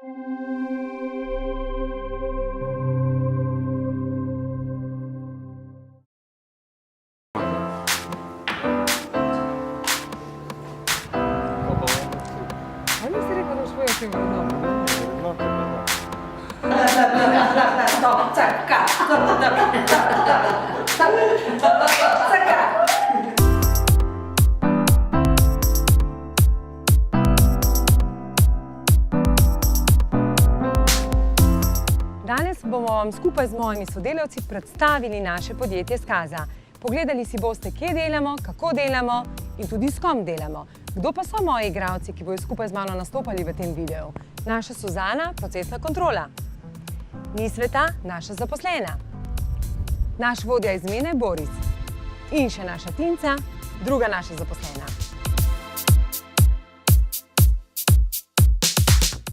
Ali si rekel, da boš povedal tem vrednotam? Danes bomo vam skupaj z mojimi sodelavci predstavili naše podjetje Skaza. Pogledali si boste, kje delamo, kako delamo in tudi s kom delamo. Kdo pa so moji igralci, ki bojo skupaj z mano nastopali v tem videu? Naša Suzana, procesna kontrola. Nisveta, naša zaposlena. Naš vodja izmene, Boris. In še naša Tinca, druga naša zaposlena.